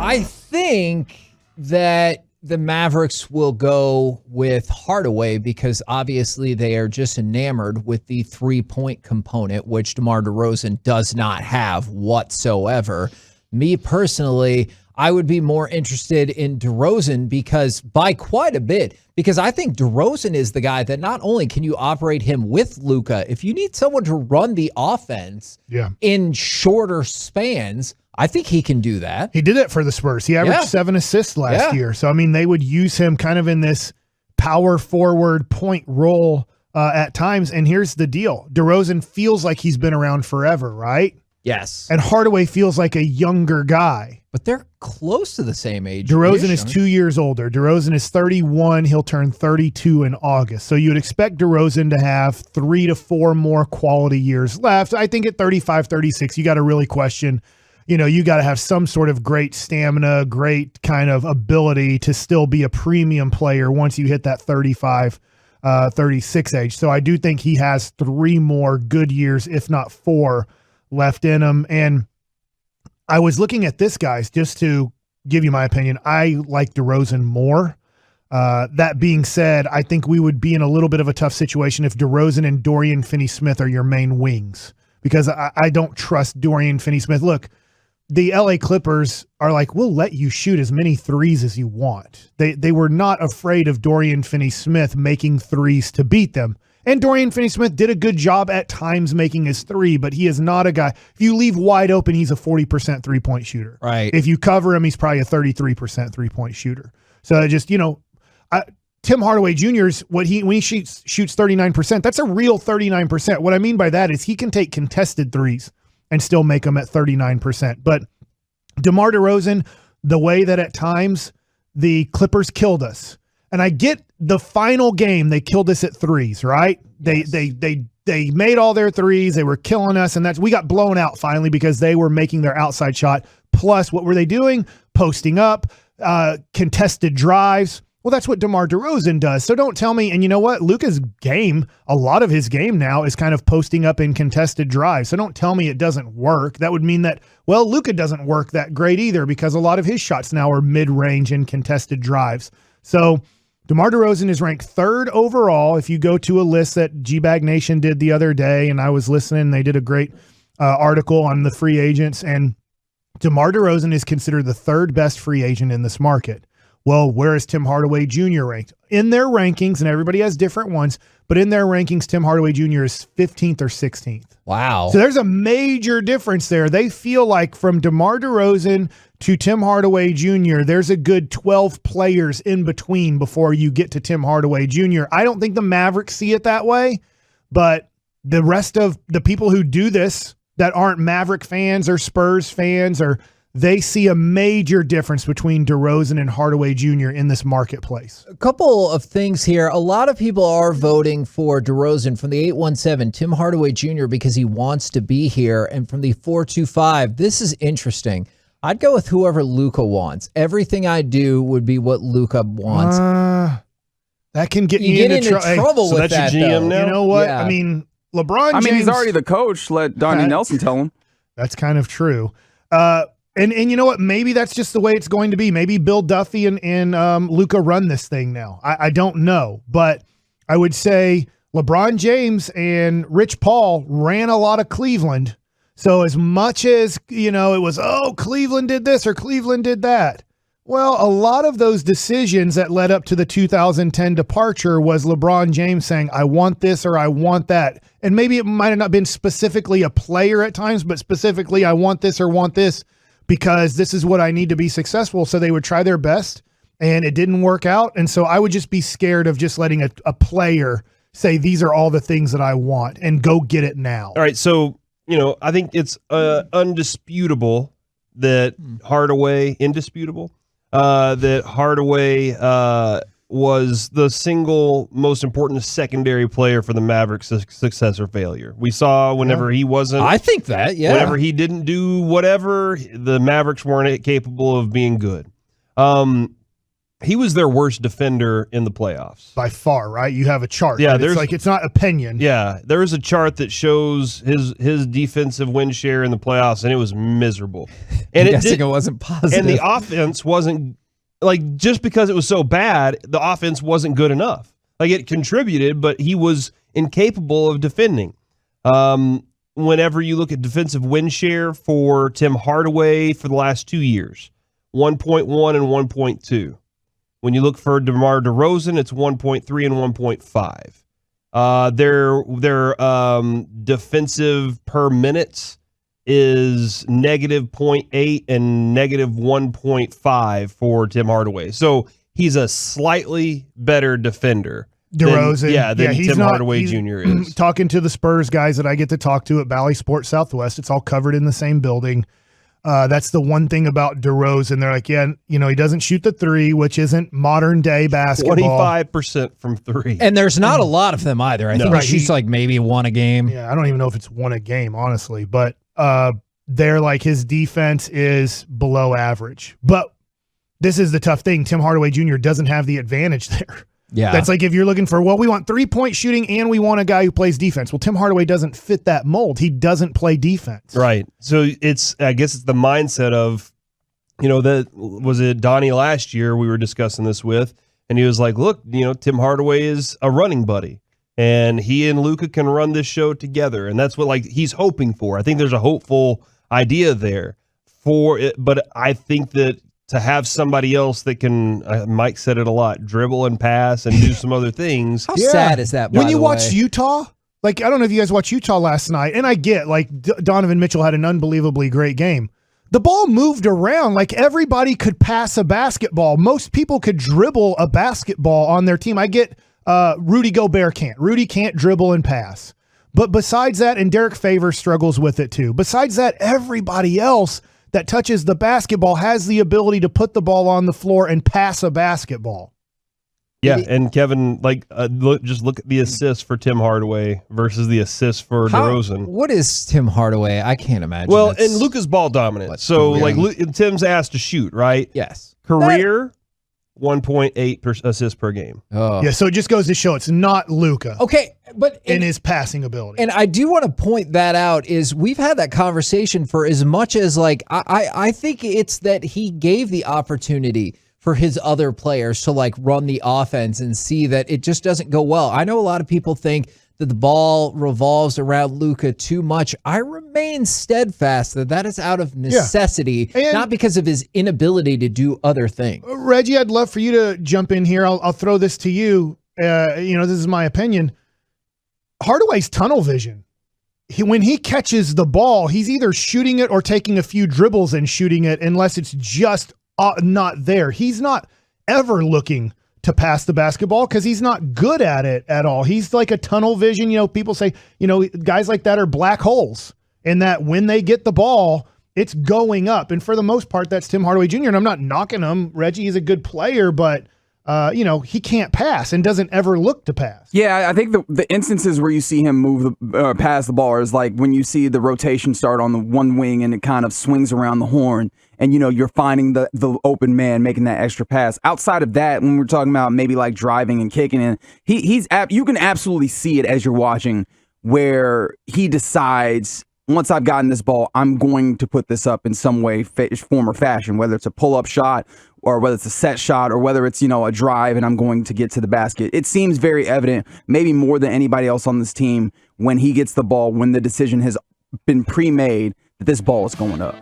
I think that the Mavericks will go with Hardaway because obviously they are just enamored with the three-point component, which DeMar DeRozan does not have whatsoever. Me personally, I would be more interested in DeRozan because by quite a bit, because I think DeRozan is the guy that not only can you operate him with Luka, if you need someone to run the offense in shorter spans, I think he can do that. He did it for the Spurs. He averaged 7 assists last year. So, I mean, they would use him kind of in this power forward point role at times. And here's the deal. DeRozan feels like he's been around forever, right? Yes. And Hardaway feels like a younger guy. But they're close to the same age. DeRozan is 2 years older. DeRozan is 31. He'll turn 32 in August. So you would expect DeRozan to have 3 to 4 more quality years left. I think at 35, 36, you got to really question, you got to have some sort of great stamina, great kind of ability to still be a premium player once you hit that 35, 36 age. So I do think he has 3 more good years, if not 4, left in him. And I was looking at this, guys, just to give you my opinion. I like DeRozan more. That being said, I think we would be in a little bit of a tough situation if DeRozan and Dorian Finney-Smith are your main wings, because I don't trust Dorian Finney-Smith. Look, the LA Clippers are like, we'll let you shoot as many threes as you want. They were not afraid of Dorian Finney-Smith making threes to beat them. And Dorian Finney-Smith did a good job at times making his three, but he is not a guy. If you leave wide open, he's a 40% three-point shooter. Right. If you cover him, he's probably a 33% three-point shooter. So just, Tim Hardaway Jr.'s when he shoots 39%, that's a real 39%. What I mean by that is he can take contested threes and still make them at 39%. But DeMar DeRozan, the way that at times the Clippers killed us, and I get the final game, they killed us at threes, right? Yes. They made all their threes. They were killing us, and we got blown out finally because they were making their outside shot. Plus, what were they doing? Posting up, contested drives. Well, that's what DeMar DeRozan does. So don't tell me, and you know what? Luka's game, a lot of his game now is kind of posting up in contested drives. So don't tell me it doesn't work. That would mean that, Luka doesn't work that great either because a lot of his shots now are mid-range and contested drives. So DeMar DeRozan is ranked 3rd overall. If you go to a list that G-Bag Nation did the other day, and I was listening, they did a great article on the free agents, and DeMar DeRozan is considered the 3rd best free agent in this market. Well, where is Tim Hardaway Jr. ranked? In their rankings, and everybody has different ones, but in their rankings, Tim Hardaway Jr. is 15th or 16th. Wow. So there's a major difference there. They feel like from DeMar DeRozan to Tim Hardaway Jr., there's a good 12 players in between before you get to Tim Hardaway Jr. I don't think the Mavericks see it that way, but the rest of the people who do this that aren't Maverick fans or Spurs fans, they see a major difference between DeRozan and Hardaway Jr. in this marketplace. A couple of things here. A lot of people are voting for DeRozan from the 817, Tim Hardaway Jr., because he wants to be here. And from the 425, this is interesting. I'd go with whoever Luka wants. Everything I do would be what Luka wants. That can get you into trouble with that's that, your GM though. now? You know what? Yeah. I mean, LeBron James. he's already the coach. Let Donnie Nelson tell him. That's kind of true. And you know what? Maybe that's just the way it's going to be. Maybe Bill Duffy and Luka run this thing now. I don't know. But I would say LeBron James and Rich Paul ran a lot of Cleveland. So as much as, it was, Cleveland did this or Cleveland did that. Well, a lot of those decisions that led up to the 2010 departure was LeBron James saying, I want this or I want that. And maybe it might have not been specifically a player at times, but specifically I want this or want this because this is what I need to be successful. So they would try their best and it didn't work out. And so I would just be scared of just letting a player say, these are all the things that I want and go get it now. All right. So, I think it's undisputable that Hardaway, that Hardaway was the single most important secondary player for the Mavericks' success or failure. We saw whenever he wasn't. I think that, yeah. Whenever he didn't do whatever, the Mavericks weren't capable of being good. He was their worst defender in the playoffs. By far, right? You have a chart. Yeah, right? It's not opinion. Yeah, there is a chart that shows his defensive win share in the playoffs, and it was miserable. And it wasn't positive. And the offense wasn't, like, just because it was so bad, the offense wasn't good enough. Like, it contributed, but he was incapable of defending. Whenever you look at defensive win share for Tim Hardaway for the last 2 years, 1.1 and 1.2. When you look for DeMar DeRozan, it's 1.3 and 1.5. Their defensive per minutes is negative 0.8 and negative 1.5 for Tim Hardaway. So he's a slightly better defender. DeRozan. Than Tim Hardaway Jr. is. Talking to the Spurs guys that I get to talk to at Bally Sports Southwest, it's all covered in the same building. That's the one thing about DeRozan. They're like, he doesn't shoot the three, which isn't modern day basketball. 25% from three. And there's not a lot of them either. I think he shoots like maybe one a game. Yeah, I don't even know if it's one a game, honestly. But they're like, his defense is below average. But this is the tough thing. Tim Hardaway Jr. doesn't have the advantage there. Yeah. That's like if you're looking for, we want 3-point shooting and we want a guy who plays defense. Well, Tim Hardaway doesn't fit that mold. He doesn't play defense. Right. So I guess it's the mindset of, that was it Donnie last year we were discussing this with, and he was like, look, Tim Hardaway is a running buddy and he and Luka can run this show together. And that's what he's hoping for. I think there's a hopeful idea there for it, but I think that to have somebody else that can, Mike said it a lot, dribble and pass and do some other things. How sad is that, when you watch Utah? I don't know if you guys watched Utah last night, and I get, Donovan Mitchell had an unbelievably great game. The ball moved around. Everybody could pass a basketball. Most people could dribble a basketball on their team. I get Rudy Gobert can't. Rudy can't dribble and pass. But besides that, and Derek Favors struggles with it too. Besides that, everybody else that touches the basketball has the ability to put the ball on the floor and pass a basketball. Yeah, and Kevin, just look at the assists for Tim Hardaway versus the assists for DeRozan. What is Tim Hardaway? I can't imagine. Well, and Luka's ball dominant. So, Tim's asked to shoot, right? Yes. Career, 1.8 assists per game. Oh. Yeah, so it just goes to show it's not Luka. Okay, but in his passing ability. And I do want to point that out is we've had that conversation for as much as I think it's that he gave the opportunity for his other players to run the offense and see that it just doesn't go well. I know a lot of people think that the ball revolves around Luka too much. I remain steadfast that is out of necessity, not because of his inability to do other things. Reggie, I'd love for you to jump in here. I'll throw this to you. This is my opinion. Hardaway's tunnel vision. When he catches the ball, he's either shooting it or taking a few dribbles and shooting it, unless it's just not there. He's not ever looking to pass the basketball because he's not good at it at all. He's like a tunnel vision. People say, guys like that are black holes, and that when they get the ball, it's going up. And for the most part, that's Tim Hardaway Jr. And I'm not knocking him. Reggie is a good player, but he can't pass and doesn't ever look to pass. Yeah, I think the instances where you see him move pass the ball is like when you see the rotation start on the one wing and it kind of swings around the horn, and you're finding the open man making that extra pass. Outside of that, when we're talking about maybe driving and kicking in, you can absolutely see it as you're watching where he decides, once I've gotten this ball, I'm going to put this up in some way, form, or fashion, whether it's a pull-up shot or whether it's a set shot or whether it's, a drive and I'm going to get to the basket. It seems very evident, maybe more than anybody else on this team, when he gets the ball, when the decision has been pre-made that this ball is going up.